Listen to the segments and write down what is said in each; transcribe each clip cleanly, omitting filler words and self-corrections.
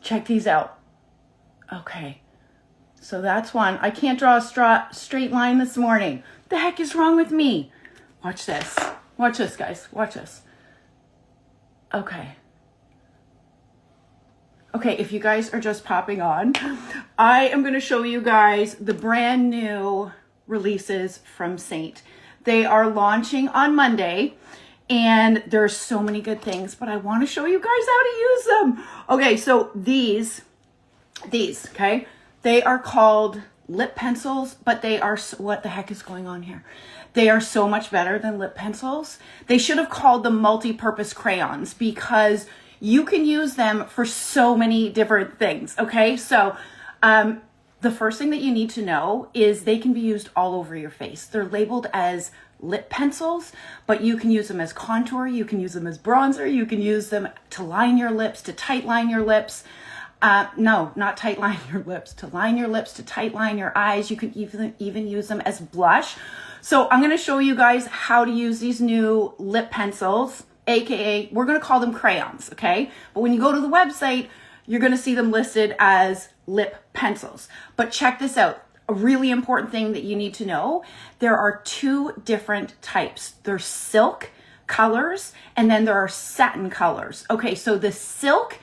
check these out. Okay, so that's one. I can't draw a straight line this morning. The heck is wrong with me? Watch this. Watch this, guys. Watch this. Okay. Okay, if you guys are just popping on, I am going to show you guys the brand new releases from Seint. They are launching on Monday, and there's so many good things, but I want to show you guys how to use them. Okay, so these, okay, they are called lip pencils, but they are, what the heck is going on here? They are so much better than lip pencils. They should have called them multi-purpose crayons because you can use them for so many different things, okay? So the first thing that you need to know is they can be used all over your face. They're labeled as lip pencils, but you can use them as contour, you can use them as bronzer, you can use them to line your lips, to tight line your lips. No, not tight line your lips, to line your lips, to tight line your eyes. You can even use them as blush. So I'm gonna show you guys how to use these new lip pencils, AKA, we're gonna call them crayons, okay? But when you go to the website, you're gonna see them listed as lip pencils. But check this out, a really important thing that you need to know, there are two different types. There's silk colors, and then there are satin colors. Okay, so the silk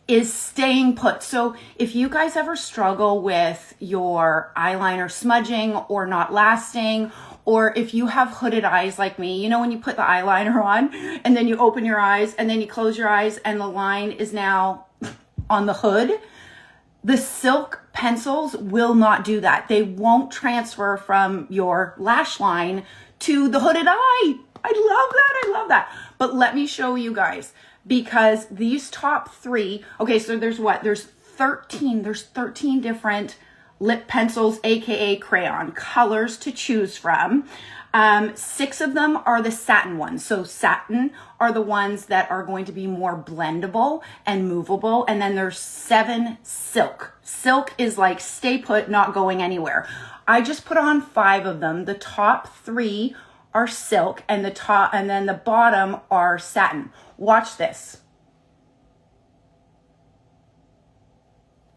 is staying put. So if you guys ever struggle with your eyeliner smudging or not lasting, or if you have hooded eyes like me, you know, when you put the eyeliner on and then you open your eyes and then you close your eyes and the line is now on the hood, the silk pencils will not do that. They won't transfer from your lash line to the hooded eye. I love that. I love that. But let me show you guys, because these top three, okay, so there's what? There's 13 different lip pencils, AKA crayon colors to choose from. 6 of them are the satin ones. So satin are the ones that are going to be more blendable and movable. And then there's 7 silk. Silk is like stay put, not going anywhere. I just put on 5 of them. The top 3 are silk and then the bottom are satin. Watch this.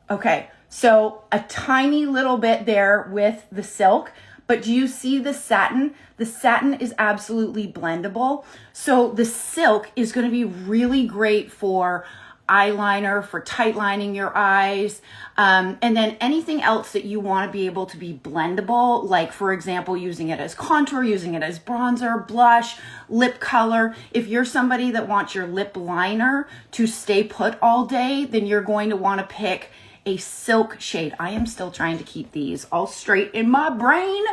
Okay, so a tiny little bit there with the silk, but do you see the satin? The satin is absolutely blendable. So the silk is going to be really great for eyeliner, for tight lining your eyes, and then anything else that you want to be able to be blendable, like for example, using it as contour, using it as bronzer, blush, lip color. If you're somebody that wants your lip liner to stay put all day, then you're going to want to pick a silk shade. I am still trying to keep these all straight in my brain,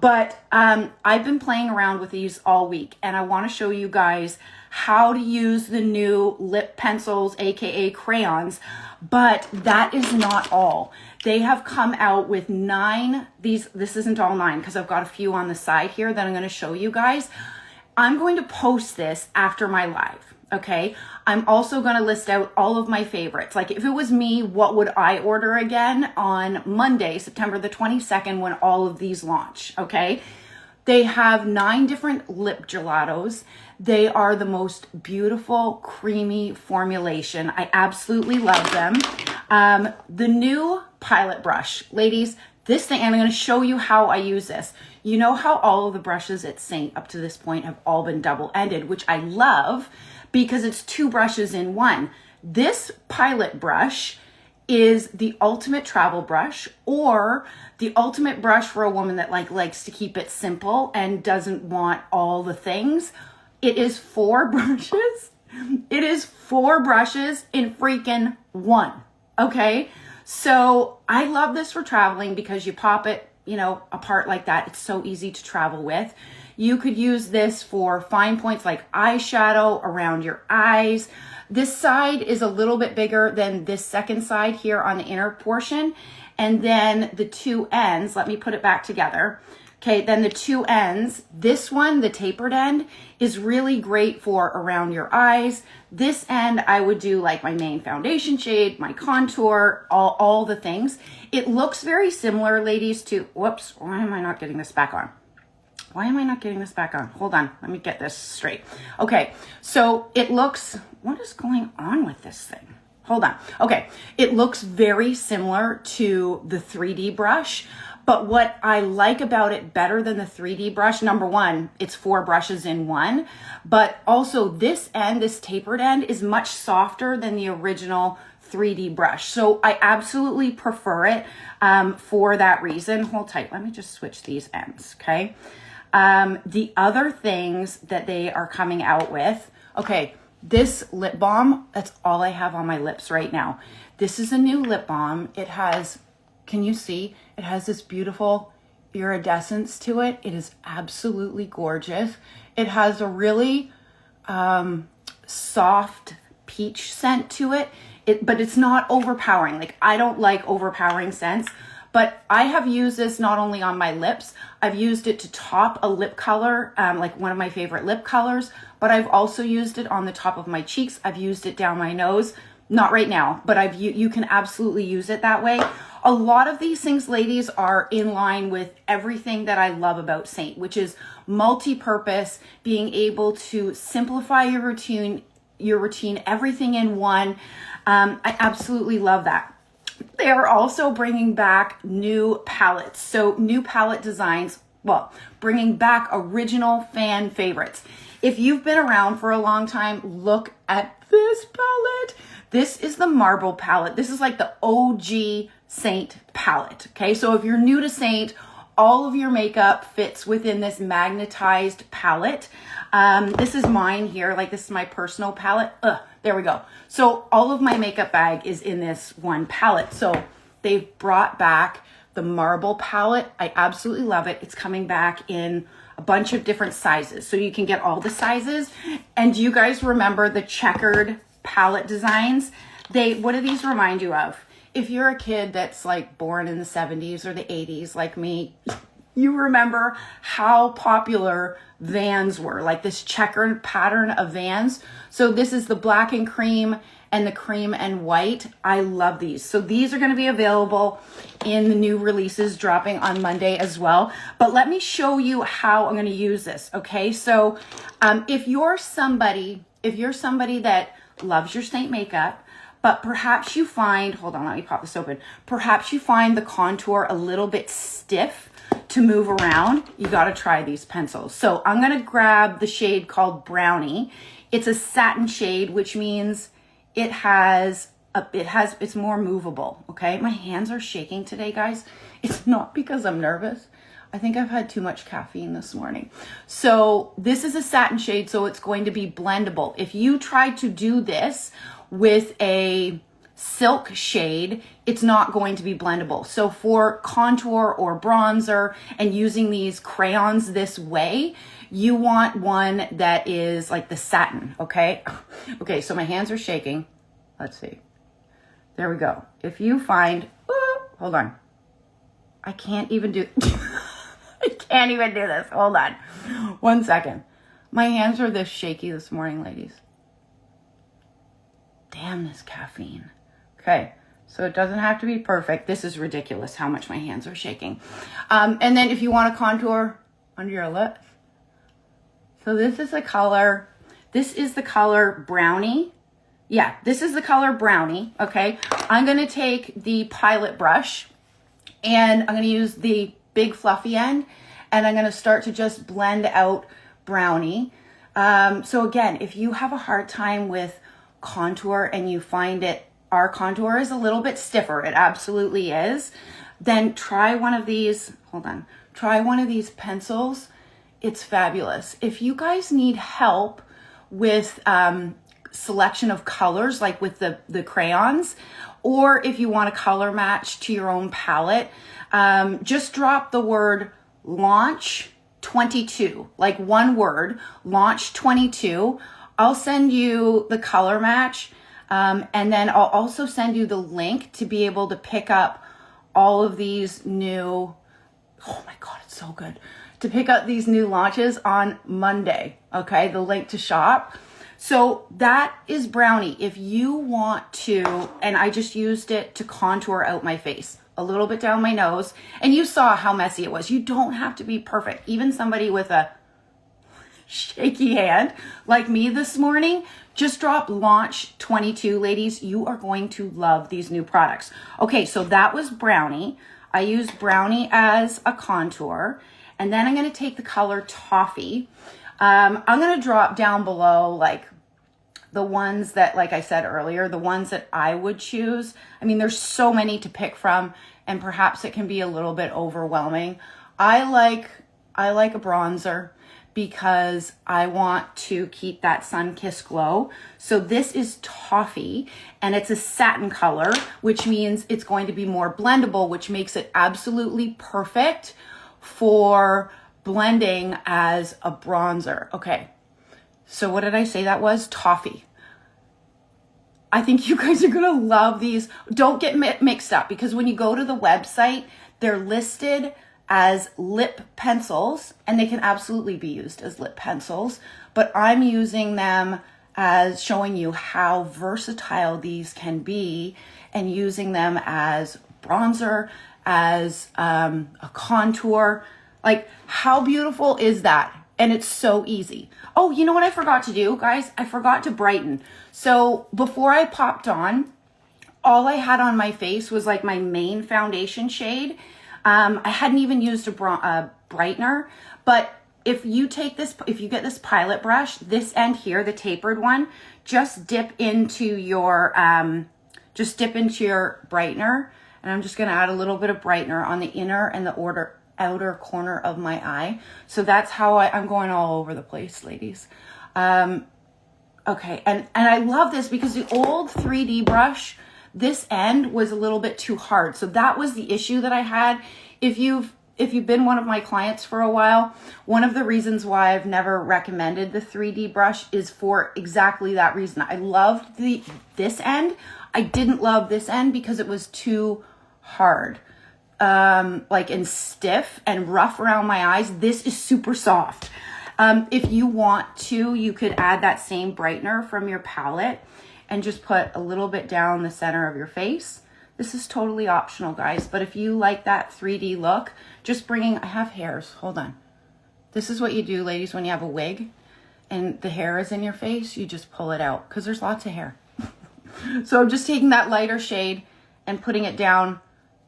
but I've been playing around with these all week, and I want to show you guys how to use the new lip pencils, AKA crayons, but that is not all. They have come out with 9, this isn't all 9 because I've got a few on the side here that I'm going to show you guys. I'm going to post this after my live, okay? I'm also going to list out all of my favorites. Like if it was me, what would I order again on Monday, September the 22nd, when all of these launch, okay? They have 9 different lip gelatos. They are the most beautiful, creamy formulation. I absolutely love them. The new pilot brush, ladies, this thing, and I'm going to show you how I use this. You know how all of the brushes at Seint up to this point have all been double-ended, which I love because it's 2 brushes in one. This pilot brush is the ultimate travel brush, or the ultimate brush for a woman that likes to keep it simple and doesn't want all the things. It is 4 brushes. It is 4 brushes in freaking one. Okay. So I love this for traveling because you pop it, you know, apart like that. It's so easy to travel with. You could use this for fine points like eyeshadow around your eyes. This side is a little bit bigger than this second side here on the inner portion. And then the 2 ends, let me put it back together. Okay, then the 2 ends, this one, the tapered end, is really great for around your eyes. This end, I would do like my main foundation shade, my contour, all the things. It looks very similar, ladies, to, whoops, why am I not getting this back on? Why am I not getting this back on? Hold on, let me get this straight. Okay, so it looks, what is going on with this thing? hold on. Okay, it looks very similar to the 3D brush, but what I like about it better than the 3D brush, number one, it's 4 brushes in one, but also this end, this tapered end, is much softer than the original 3D brush. So I absolutely prefer it for that reason. Hold tight, let me just switch these ends, okay? The other things that they are coming out with, okay, this lip balm, that's all I have on my lips right now. This is a new lip balm. It has, can you see? It has this beautiful iridescence to it. It is absolutely gorgeous. It has a really soft peach scent to it. But it's not overpowering. Like, I don't like overpowering scents, but I have used this not only on my lips, I've used it to top a lip color, like one of my favorite lip colors, but I've also used it on the top of my cheeks. I've used it down my nose. Not right now, but you can absolutely use it that way. A lot of these things, ladies, are in line with everything that I love about Seint, which is multi-purpose, being able to simplify your routine, everything in one. I absolutely love that. They are also bringing back new palettes. So new palette designs, well, bringing back original fan favorites. If you've been around for a long time, look at this palette. This is the Marble palette. This is like the OG Seint palette. Okay, so if you're new to Seint, all of your makeup fits within this magnetized palette. This is mine here. Like, this is my personal palette. There we go. So all of my makeup bag is in this one palette. So they've brought back the Marble palette. I absolutely love it. It's coming back in a bunch of different sizes. So you can get all the sizes. And do you guys remember the checkered palette designs? What do these remind you of? If you're a kid that's like born in the 70s or the 80s like me, you remember how popular Vans were, like this checkered pattern of Vans. So this is the black and cream and the cream and white. I love these. So these are going to be available in the new releases dropping on Monday as well. But let me show you how I'm going to use this. Okay. So if you're somebody that loves your Seint makeup, but perhaps you find, hold on, let me pop this open. Perhaps you find the contour a little bit stiff to move around, you got to try these pencils. So I'm going to grab the shade called Brownie. It's a satin shade, which means it's more movable. Okay. My hands are shaking today, guys. It's not because I'm nervous. I think I've had too much caffeine this morning. So this is a satin shade, so it's going to be blendable. If you try to do this with a silk shade, it's not going to be blendable. So for contour or bronzer and using these crayons this way, you want one that is like the satin, okay? Okay, so my hands are shaking. Let's see. There we go. If you find, hold on. I can't even do, I can't even do this. Hold on. 1 second. My hands are this shaky this morning, ladies. Damn this caffeine. Okay, so it doesn't have to be perfect. This is ridiculous how much my hands are shaking. And then if you want to contour under your lips. So this is the color Brownie. Yeah, this is the color Brownie, okay? I'm going to take the Pilot brush and I'm going to use the big fluffy end and I'm going to start to just blend out Brownie. So again, if you have a hard time with contour and you find our contour is a little bit stiffer, it absolutely is, then try one of these, try one of these pencils. It's fabulous. If you guys need help with selection of colors, like with the crayons, or if you want a color match to your own palette, just drop the word launch 22, like one word, launch 22. I'll send you the color match. And then I'll also send you the link to be able to pick up all of these new, oh my God, it's so good, to pick up these new launches on Monday, okay? The link to shop. So that is Brownie. If you want to, and I just used it to contour out my face, a little bit down my nose, and you saw how messy it was. You don't have to be perfect. Even somebody with a shaky hand like me this morning, just drop launch 22, ladies. You are going to love these new products. Okay, so that was Brownie. I used Brownie as a contour. And then I'm going to take the color Toffee. I'm going to drop down below like the ones that, like I said earlier, the ones that I would choose. I mean, there's so many to pick from, and perhaps it can be a little bit overwhelming. I like a bronzer because I want to keep that sun-kissed glow. So this is Toffee, and it's a satin color, which means it's going to be more blendable, which makes it absolutely perfect for blending as a bronzer. Okay, so what did I say that was? Toffee. I think you guys are gonna love these. Don't get mixed up, because when you go to the website, they're listed as lip pencils, and they can absolutely be used as lip pencils, but I'm using them as showing you how versatile these can be, and using them as bronzer, as a contour. Like, how beautiful is that? And it's so easy. Oh, you know what I forgot to do, guys? I forgot to brighten. So before I popped on, all I had on my face was like my main foundation shade. I hadn't even used a brightener, but if you take this, if you get this pilot brush, this end here, the tapered one, just dip into your brightener. And I'm just gonna add a little bit of brightener on the inner and the outer corner of my eye. So that's how I'm going all over the place, ladies. Okay, and I love this because the old 3D brush, this end was a little bit too hard. So that was the issue that I had. If you've been one of my clients for a while, one of the reasons why I've never recommended the 3D brush is for exactly that reason. I loved this end. I didn't love this end because it was too hard. Like, and stiff and rough around my eyes. This is super soft. If you want to, you could add that same brightener from your palette and just put a little bit down the center of your face. This is totally optional, guys, but if you like that 3D look, just I have hairs, hold on. This is what you do, ladies, when you have a wig and the hair is in your face, you just pull it out because there's lots of hair. So I'm just taking that lighter shade and putting it down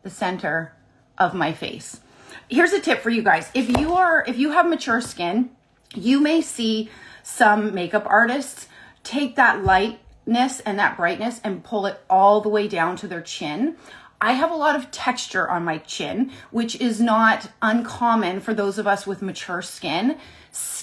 the center of my face. Here's a tip for you guys. If you have mature skin, you may see some makeup artists take that lightness and that brightness and pull it all the way down to their chin. I have a lot of texture on my chin, which is not uncommon for those of us with mature skin.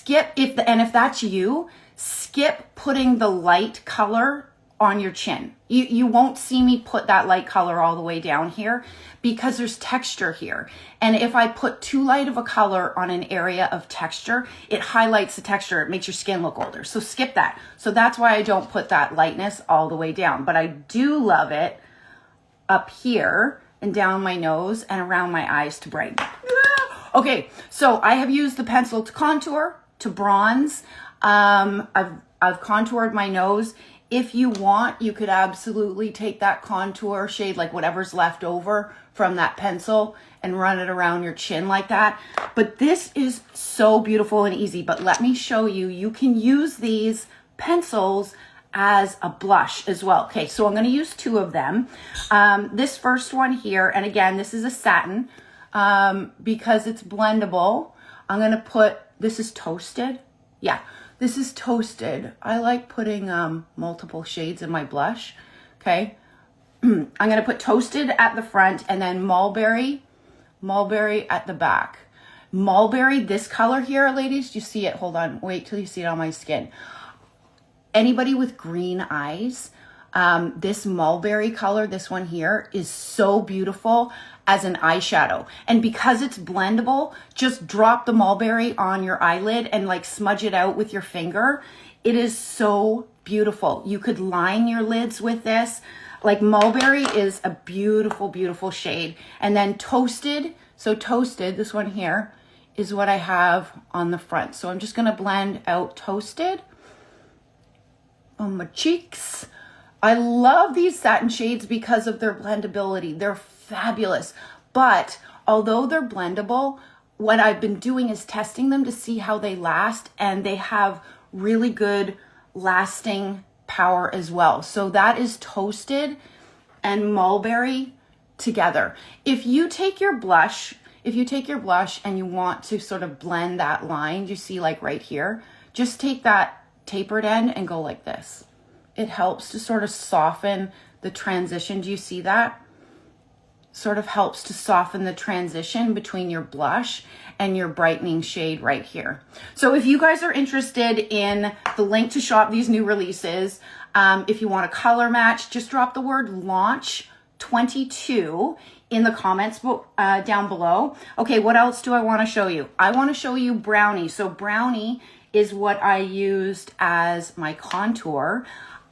If that's you, skip putting the light color on your chin. You won't see me put that light color all the way down here because there's texture here. And if I put too light of a color on an area of texture, it highlights the texture. It makes your skin look older. So skip that. So that's why I don't put that lightness all the way down. But I do love it up here and down my nose and around my eyes to brighten. Okay, so I have used the pencil to contour, to bronze. I've contoured my nose. If you want, you could absolutely take that contour shade, like whatever's left over from that pencil, and run it around your chin like that. But this is so beautiful and easy. But let me show you, you can use these pencils as a blush as well. Okay, so I'm going to use two of them. This first one here, and again, this is a satin because it's blendable. I'm going to put, this is toasted. Yeah. This is toasted. I like putting multiple shades in my blush. Okay. I'm going to put toasted at the front and then mulberry at the back. Mulberry, this color here, ladies, you see it? Hold on. Wait till you see it on my skin. Anybody with green eyes, this mulberry color, this one here, is so beautiful as an eyeshadow. And because it's blendable, just drop the mulberry on your eyelid and like smudge it out with your finger. It is so beautiful. You could line your lids with this. Like, mulberry is a beautiful, beautiful shade. And then toasted, so toasted, this one here, is what I have on the front. So I'm just gonna blend out toasted on my cheeks. I love these satin shades because of their blendability. They're fabulous. But although they're blendable, what I've been doing is testing them to see how they last, and they have really good lasting power as well. So that is toasted and mulberry together. If you take your blush and you want to sort of blend that line, you see like right here, just take that tapered end and go like this. It helps to sort of soften the transition. Do you see that? Sort of helps to soften the transition between your blush and your brightening shade right here. So if you guys are interested in the link to shop these new releases, if you want a color match, just drop the word launch 22 in the comments down below. Okay, what else do I want to show you? I want to show you Brownie. So Brownie is what I used as my contour.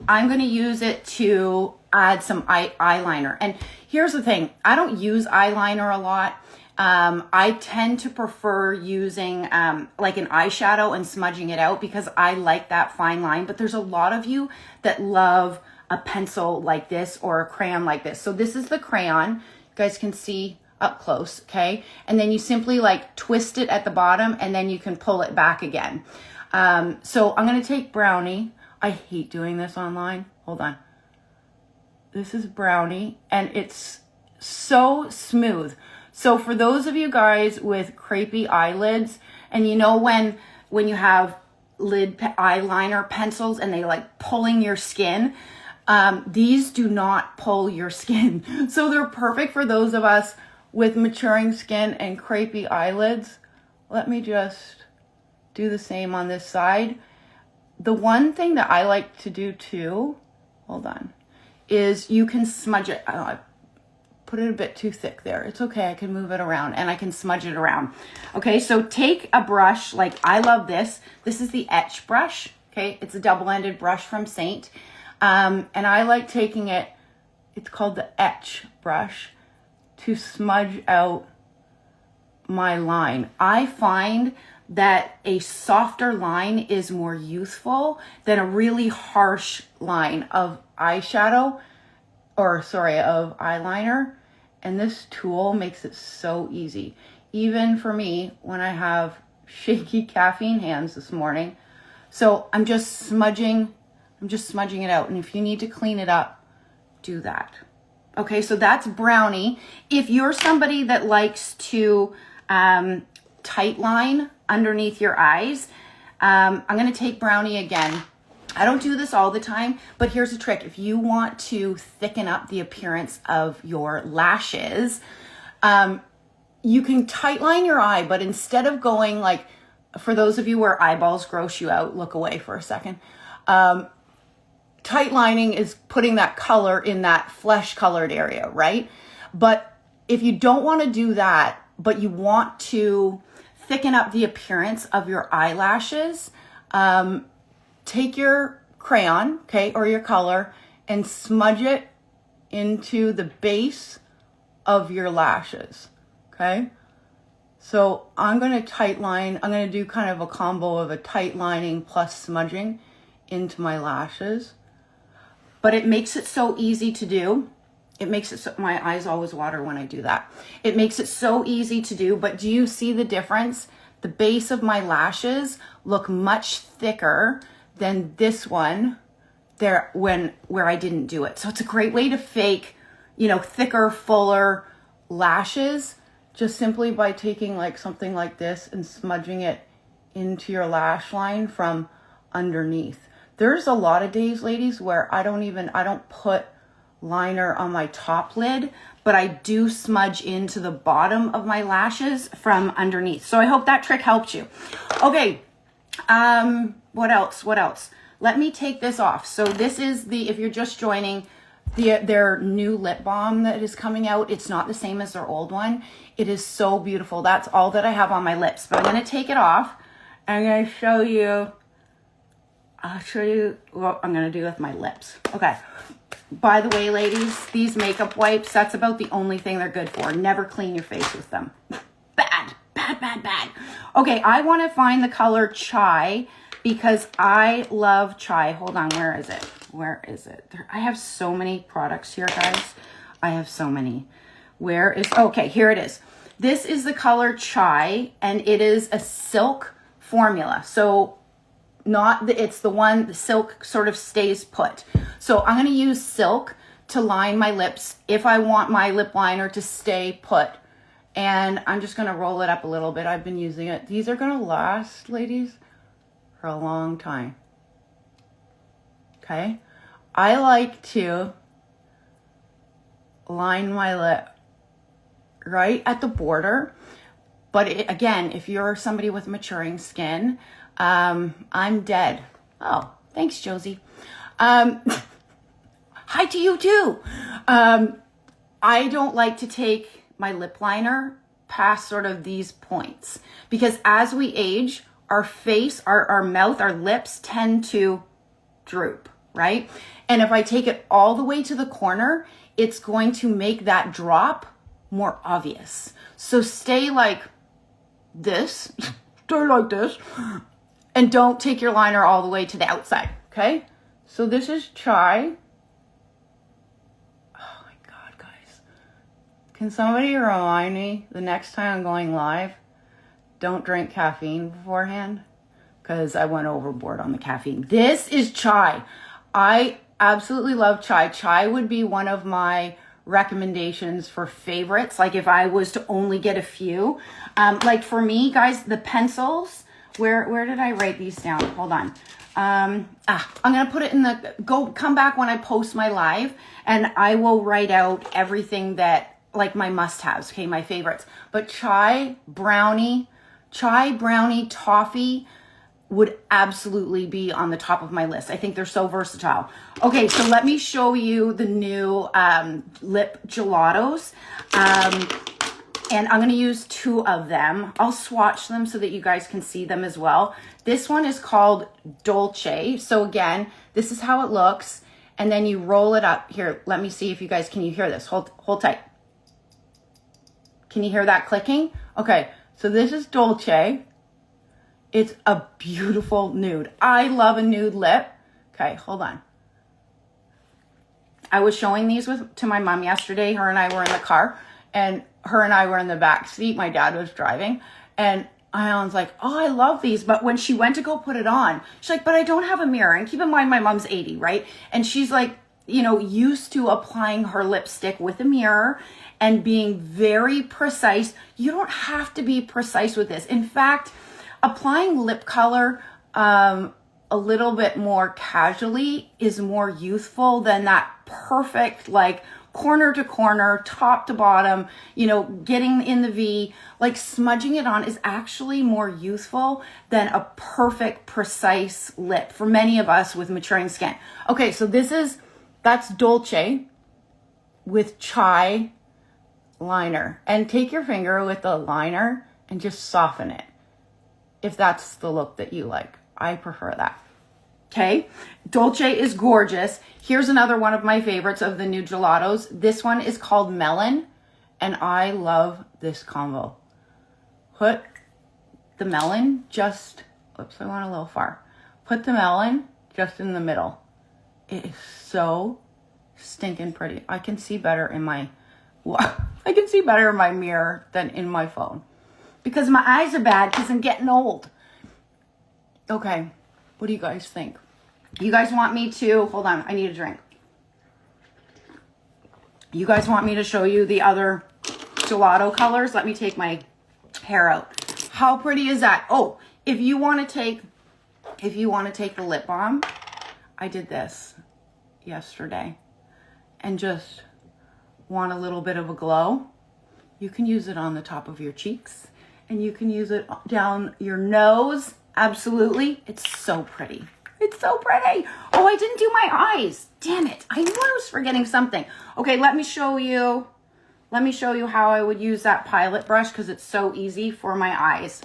I'm going to use it to add some eyeliner. And here's the thing, I don't use eyeliner a lot. I tend to prefer using like an eyeshadow and smudging it out because I like that fine line. But there's a lot of you that love a pencil like this or a crayon like this. So this is the crayon. You guys can see up close, okay? And then you simply like twist it at the bottom and then you can pull it back again. So I'm going to take Brownie. I hate doing this online. Hold on. This is Brownie and it's so smooth. So for those of you guys with crepey eyelids, and you know when you have eyeliner pencils and they like pulling your skin, these do not pull your skin. So they're perfect for those of us with maturing skin and crepey eyelids. Let me just do the same on this side. The one thing that I like to do too, hold on, is you can smudge it. I put it a bit too thick there. It's okay, I can move it around and I can smudge it around. Okay, so take a brush, like I love this. This is the etch brush, okay? It's a double-ended brush from Seint. And I like taking it, it's called the etch brush, to smudge out my line. I find that a softer line is more youthful than a really harsh line of eyeshadow, or sorry, of eyeliner. And this tool makes it so easy. Even for me, when I have shaky caffeine hands this morning. So I'm just smudging it out. And if you need to clean it up, do that. Okay, so that's Brownie. If you're somebody that likes to tightline underneath your eyes, I'm going to take Brownie again. I don't do this all the time, but here's a trick. If you want to thicken up the appearance of your lashes, you can tightline your eye, but instead of going like, for those of you where eyeballs gross you out, look away for a second. Tightlining is putting that color in that flesh colored area, right? But if you don't want to do that, but you want to thicken up the appearance of your eyelashes, take your crayon, okay, or your color, and smudge it into the base of your lashes, okay? So I'm going to tightline, I'm going to do kind of a combo of a tightlining plus smudging into my lashes. But it makes it so easy to do. It makes it so, my eyes always water when I do that. It makes it so easy to do, but do you see the difference? The base of my lashes look much thicker than this one there where I didn't do it. So it's a great way to fake, you know, thicker, fuller lashes just simply by taking like something like this and smudging it into your lash line from underneath. There's a lot of days, ladies, where I don't put liner on my top lid, but I do smudge into the bottom of my lashes from underneath. So I hope that trick helped you. Okay, what else? Let me take this off. So this is if you're just joining, their new lip balm that is coming out. It's not the same as their old one. It is so beautiful. That's all that I have on my lips, but I'm going to take it off. I'm going to show you. I'll show you what I'm going to do with my lips. Okay. By the way, ladies, these makeup wipes, that's about the only thing they're good for. Never clean your face with them. Bad. Okay, I want to find the color Chai because I love Chai. Hold on, where is it? I have so many products here, guys. I have so many. Okay, here it is. This is the color Chai, and it is a silk formula. So not the, it's the one, the silk sort of stays put. So I'm going to use silk to line my lips if I want my lip liner to stay put. And I'm just going to roll it up a little bit. I've been using it. These are going to last, ladies, for a long time. Okay. I like to line my lip right at the border. But again, if you're somebody with maturing skin, I'm dead. Oh, thanks, Josie. Hi to you too. I don't like to take my lip liner past sort of these points because as we age, our face, our mouth, our lips tend to droop, right? And if I take it all the way to the corner, it's going to make that drop more obvious. So stay like this, stay like this, and don't take your liner all the way to the outside, okay? So this is chai. Oh my God, guys. Can somebody remind me the next time I'm going live, don't drink caffeine beforehand? Because I went overboard on the caffeine. This is chai. I absolutely love chai. Chai would be one of my recommendations for favorites. Like if I was to only get a few, like for me, guys, the pencils, where did I write these down? Hold on. I'm going to put it in the, come back when I post my live and I will write out everything that, like my must-haves, okay, my favorites. But chai, brownie, toffee would absolutely be on the top of my list. I think they're so versatile. Okay, so let me show you the new lip gelatos. And I'm going to use 2 of them. I'll swatch them so that you guys can see them as well. This one is called Dulce. So again, this is how it looks. And then you roll it up. Here, let me see if you guys, can you hear this? Hold tight. Can you hear that clicking? Okay, so this is Dulce. It's a beautiful nude. I love a nude lip. Okay, hold on. I was showing these to my mom yesterday. Her and I were in the car. And her and I were in the back seat. My dad was driving. And Ion's like, oh, I love these. But when she went to go put it on, she's like, but I don't have a mirror. And keep in mind, my mom's 80, right? And she's like, you know, used to applying her lipstick with a mirror and being very precise. You don't have to be precise with this. In fact, applying lip color a little bit more casually is more youthful than that perfect, like, corner to corner, top to bottom, you know, getting in the V, like smudging it on is actually more youthful than a perfect, precise lip for many of us with maturing skin. Okay, so that's Dulce with chai liner. And take your finger with the liner and just soften it if that's the look that you like. I prefer that. Okay, Dulce is gorgeous. Here's another one of my favorites of the new gelatos. This one is called Melon, and I love this combo. Put the melon just, oops, I went a little far. Put the melon just in the middle. It is so stinking pretty. I can see better in my, I can see better in my mirror than in my phone because my eyes are bad because I'm getting old. Okay. What do you guys think? You guys want me to, hold on, I need a drink. You guys want me to show you the other gelato colors? Let me take my hair out. How pretty is that? Oh, if you want to take the lip balm, I did this yesterday and just want a little bit of a glow. You can use it on the top of your cheeks and you can use it down your nose. Absolutely. It's so pretty. It's so pretty. Oh, I didn't do my eyes. Damn it. I knew I was forgetting something. Okay, let me show you how I would use that Pilot brush because it's so easy for my eyes.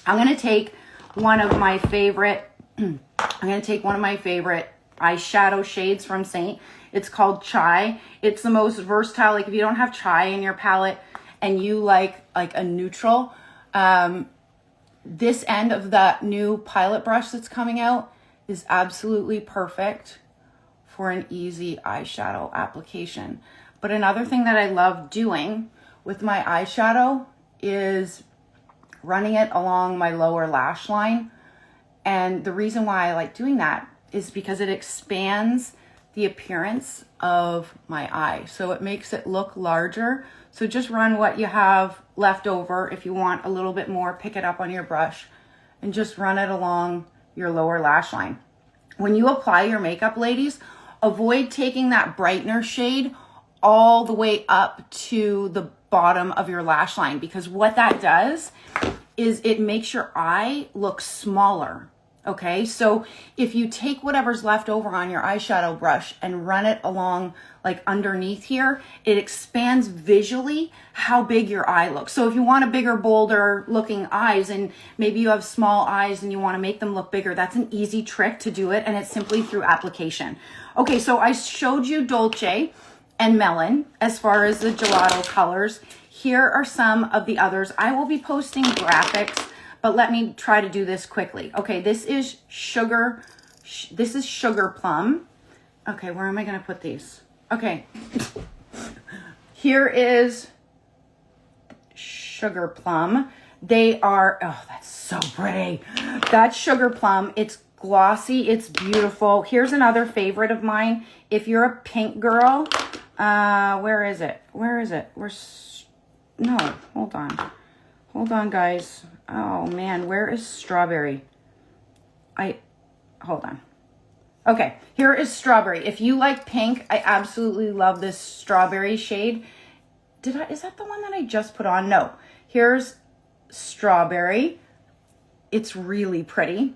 I'm going to take one of my favorite eyeshadow shades from Seint. It's called Chai. It's the most versatile. Like if you don't have chai in your palette and you like a neutral, this end of that new Pilot brush that's coming out is absolutely perfect for an easy eyeshadow application. But another thing that I love doing with my eyeshadow is running it along my lower lash line And the reason why I like doing that is because it expands the appearance of my eye. So it makes it look larger. So just run what you have left over. If you want a little bit more, pick it up on your brush and just run it along your lower lash line. When you apply your makeup, ladies, avoid taking that brightener shade all the way up to the bottom of your lash line, because what that does is it makes your eye look smaller. Okay, so if you take whatever's left over on your eyeshadow brush and run it along like underneath here, it expands visually how big your eye looks. So if you want a bigger, bolder looking eyes, and maybe you have small eyes and you want to make them look bigger, that's an easy trick to do it, and it's simply through application. Okay, so I showed you Dulce and Melon as far as the gelato colors. Here are some of the others. I will be posting graphics, but let me try to do this quickly. Okay, this is sugar plum. Okay, where am I gonna put these? Okay, here is sugar plum. They are, oh, that's so pretty. That's sugar plum. It's glossy, it's beautiful. Here's another favorite of mine. If you're a pink girl, where is it? No, hold on, guys. Oh man, where is strawberry? Hold on. Okay, here is strawberry. If you like pink, I absolutely love this strawberry shade. Is that the one that I just put on? No, here's strawberry. It's really pretty.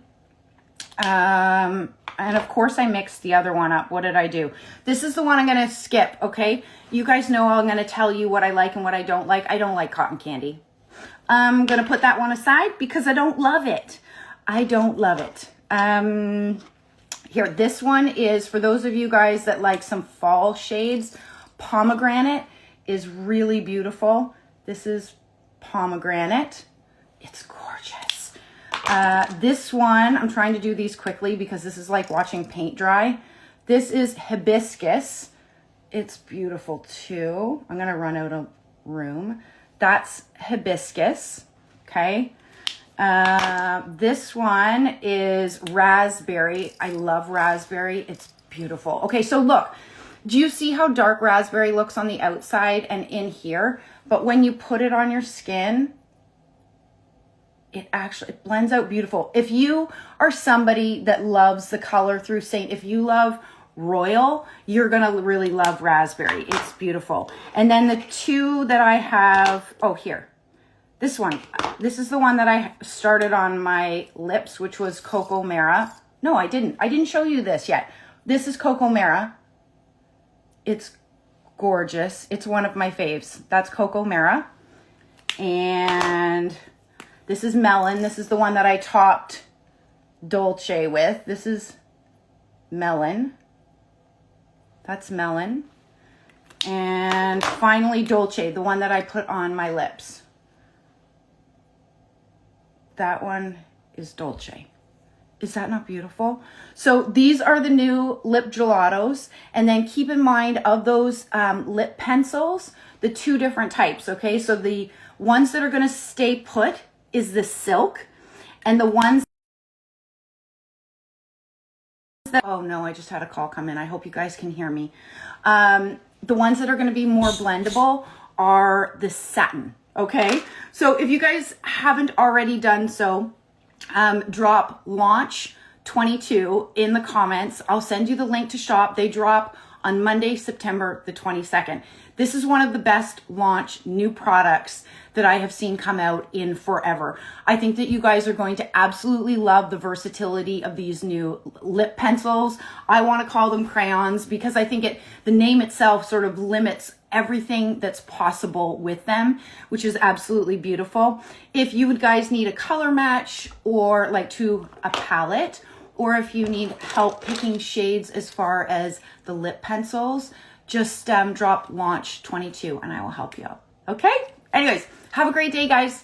And of course I mixed the other one up. What did I do? This is the one I'm going to skip. Okay. You guys know I'm going to tell you what I like and what I don't like. I don't like cotton candy. I'm going to put that one aside because I don't love it. Here, this one is for those of you guys that like some fall shades. Pomegranate is really beautiful. This is pomegranate. It's gorgeous. This one, I'm trying to do these quickly because this is like watching paint dry. This is hibiscus. It's beautiful too. I'm going to run out of room. That's hibiscus. Okay. This one is raspberry. I love raspberry. It's beautiful. Okay. So look, do you see how dark raspberry looks on the outside and in here? But when you put it on your skin, it blends out beautiful. If you are somebody that loves the color through Seint, if you love royal, you're going to really love raspberry. It's beautiful. And then the two that I have, here, this one. This is the one that I started on my lips, which was Cocomero. No, I didn't show you this yet. This is Cocomero. It's gorgeous. It's one of my faves. That's Cocomero. And this is Melon. This is the one that I topped Dulce with. This is Melon. That's Melon. And finally Dulce, the one that I put on my lips. That one is Dulce. Is that not beautiful? So these are the new lip gelatos. And then keep in mind of those lip pencils, the two different types, okay? So the ones that are gonna stay put is the silk, and the ones that, oh no, I just had a call come in. I hope you guys can hear me. The ones that are going to be more blendable are the satin. Okay. So if you guys haven't already done so, drop launch 22 in the comments. I'll send you the link to shop. They drop on Monday, September the 22nd. This is one of the best launch new products that I have seen come out in forever. I think that you guys are going to absolutely love the versatility of these new lip pencils. I want to call them crayons because I think the name itself sort of limits everything that's possible with them, which is absolutely beautiful. If you guys need a color match or like to a palette, or if you need help picking shades as far as the lip pencils, just drop launch 22 and I will help you out. Okay? Anyways, have a great day, guys.